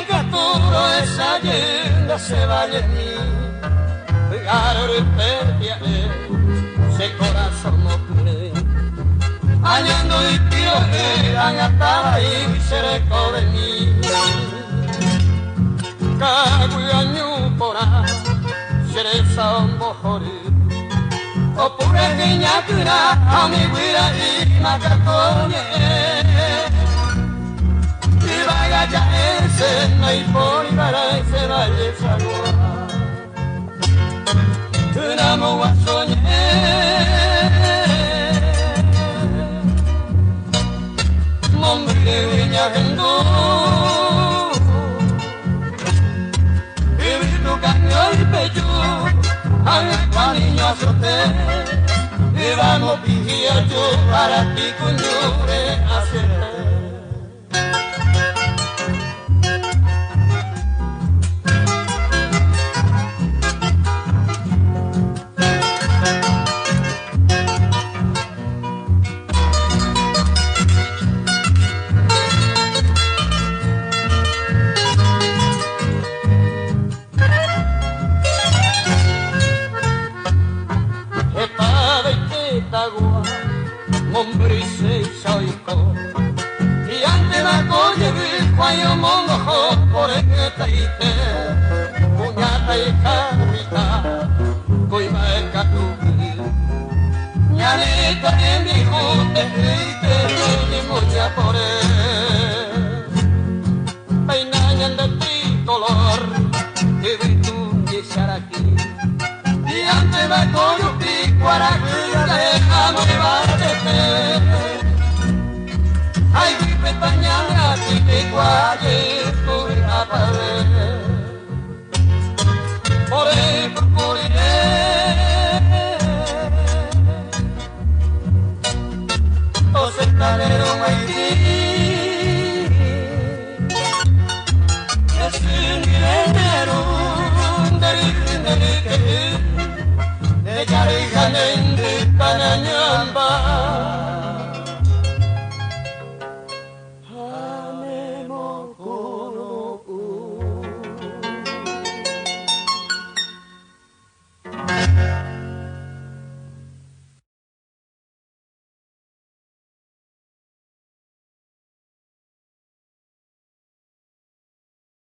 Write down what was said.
caturo esa lenda se vaya en mí. Garo y perdia se corazón no cree. Añando y tiro eran hasta ahí se recoge de mí. Cago y año por ahí se desahombo jorir. O pure guiña cura a mi guira y macatoñe. Y vaya ya ese no hay por para ese valle salua. Una moa soñé. Mombre guiña gendú. Y vi tu caño y peyu. Al niño azote. Y vamos pijía yo para ti con llore hacer. Hombre y se soico y ante la colle vi cuayo mongo por el que taite puñata y carita coima el catubi ñaneta en mi junte y te mucha por él peinañan de tricolor y vi tu yeshar aquí y ante la colle vi cuaraguilla de amo y bate. Ay, mi petañana, si te guaye, estoy a pared. Por el purpurine, o sentarero maití. Es un guinero, de carija